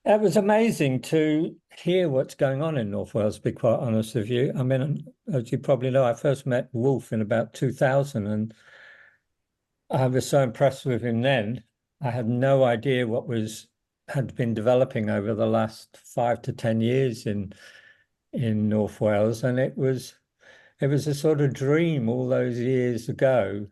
It was amazing to hear what's going on in North Wales, to be quite honest with you. I mean, as you probably know, I first met Wolf in about 2000 and I was so impressed with him then. I had no idea what was had been developing over the last 5 to 10 years in North Wales. And it was a sort of dream all those years ago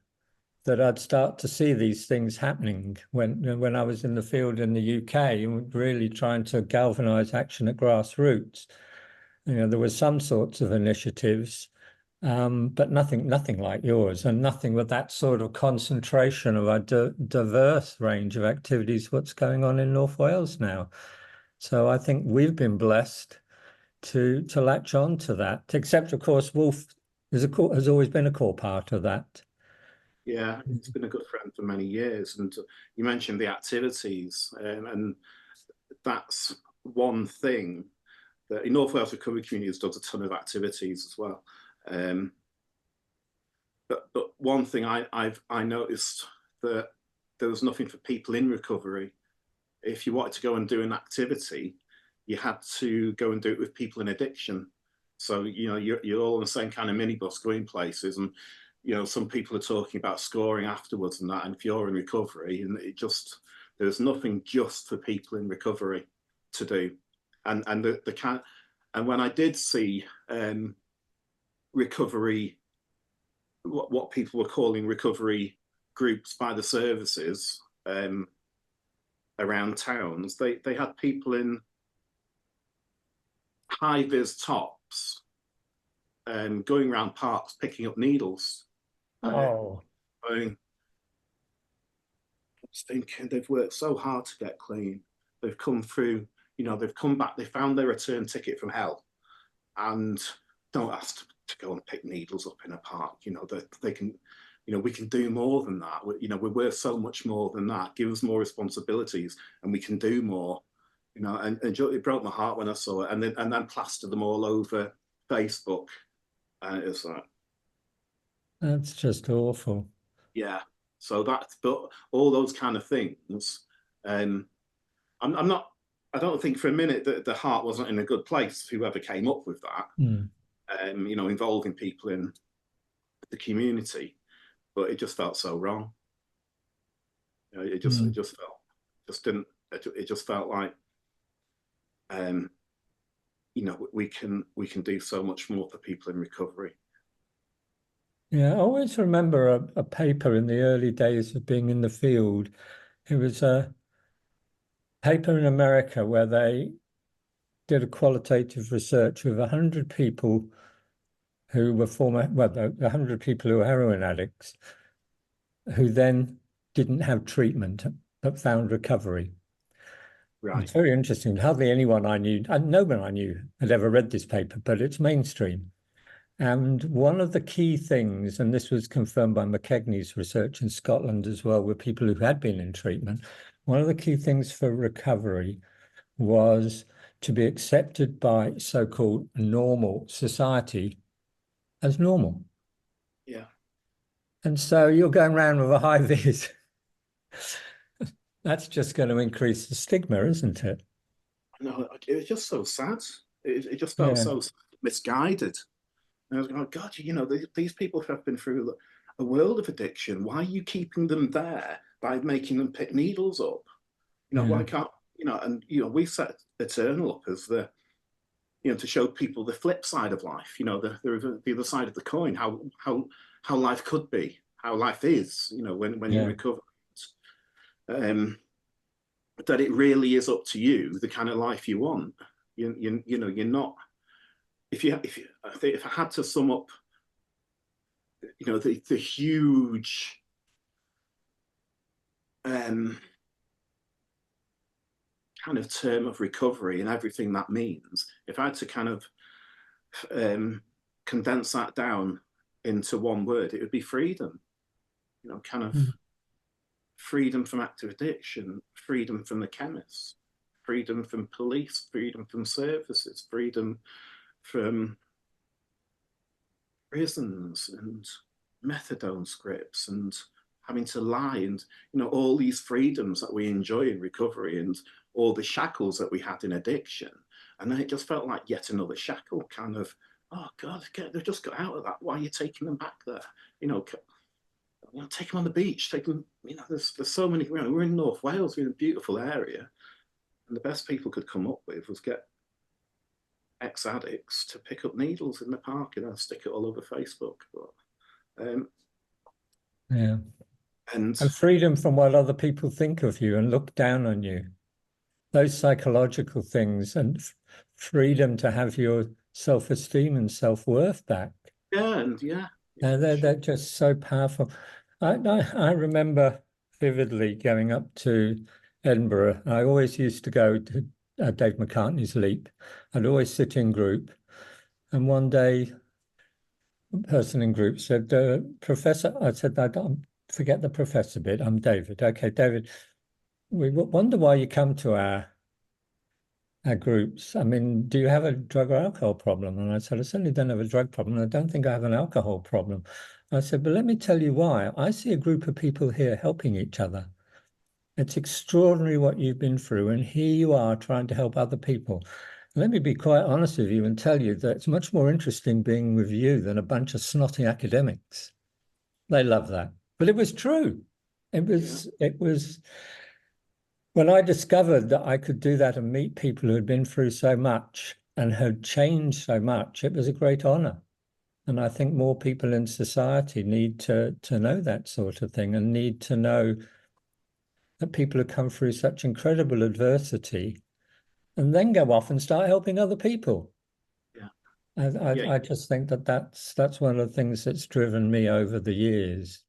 that I'd start to see these things happening when I was in the field in the UK and really trying to galvanize action at grassroots. There were some sorts of initiatives, but nothing like yours, and nothing with that sort of concentration of a diverse range of activities. What's going on in North Wales now? So I think we've been blessed to latch on to that. Except, of course, Wolf has always been a core part of that. Yeah, he's been a good friend for many years. And you mentioned the activities, and that's one thing that in North Wales Recovery Community has done a ton of activities as well. Um, but one thing I noticed that there was nothing for people in recovery. If you wanted to go and do an activity, you had to go and do it with people in addiction. So you're all on the same kind of minibus going places, and some people are talking about scoring afterwards and that. And if you're in recovery, and there's nothing just for people in recovery to do. And the kind, and when I did see recovery, what people were calling recovery groups by the services around towns, they had people in high vis tops going around parks picking up needles. Oh, I mean, I was thinking they've worked so hard to get clean. They've come through, they've come back, they found their return ticket from hell, and don't ask to go and pick needles up in a park. They can, we can do more than that. We're worth so much more than that. Give us more responsibilities, and we can do more. And it broke my heart when I saw it, and then plastered them all over Facebook, and it was like, that's just awful. yeah. So but all those kind of things. I'm not. I don't think for a minute that the heart wasn't in a good place. Whoever came up with that, Mm. involving people in the community, but it just felt so wrong. It Mm. just felt, just didn't. It just felt like, um, we can do so much more for people in recovery. Yeah, I always remember a paper in the early days of being in the field. It was a paper in America where they did a qualitative research with 100 people who were 100 people who were heroin addicts, who then didn't have treatment but found recovery. Right. It's very interesting. Hardly anyone I knew, and no one I knew had ever read this paper, but it's mainstream. And one of the key things, and this was confirmed by McKegney's research in Scotland as well, with people who had been in treatment, one of the key things for recovery was to be accepted by so-called normal society as normal. Yeah. And so you're going around with a high vis. That's just going to increase the stigma, isn't it? No, it was just so sad. It just felt Yeah. so misguided. And I was going, God, these people have been through a world of addiction. Why are you keeping them there by making them pick needles up? Yeah. Why can't, and, we set Eternal up as to show people the flip side of life, the other side of the coin, how life could be, how life is, when you Yeah. recover. That it really is up to you, the kind of life you want. You're not, if I had to sum up, the huge kind of term of recovery and everything that means, if I had to kind of condense that down into one word, it would be freedom. Kind of Mm. freedom from active addiction, freedom from the chemist, freedom from police, freedom from services, freedom from prisons and methadone scripts and having to lie, and all these freedoms that we enjoy in recovery, and or the shackles that we had in addiction. And then it just felt like yet another shackle, kind of, oh God, they've just got out of that. Why are you taking them back there? Take them on the beach. Take them, there's so many, we're in North Wales, we're in a beautiful area. And the best people could come up with was get ex-addicts to pick up needles in the park and stick it all over Facebook. Yeah. And freedom from what other people think of you and look down on you. Those psychological things, and freedom to have your self-esteem and self-worth back. They're just so powerful. I remember vividly going up to Edinburgh. I always used to go to Dave McCartney's Leap. I'd always sit in group. And one day, a person in group said, Professor, I said, I don't forget the professor bit. I'm David. Okay, David, we wonder why you come to our groups. I mean, do you have a drug or alcohol problem? And I said, I certainly don't have a drug problem. I don't think I have an alcohol problem. I said, but let me tell you why. I see a group of people here helping each other. It's extraordinary what you've been through, and here you are trying to help other people. Let me be quite honest with you and tell you that it's much more interesting being with you than a bunch of snotty academics. They love that. But it was true. It was when I discovered that I could do that and meet people who had been through so much and had changed so much, it was a great honor. And I think more people in society need to know that sort of thing, and need to know that people have come through such incredible adversity and then go off and start helping other people. I just think that that's one of the things that's driven me over the years.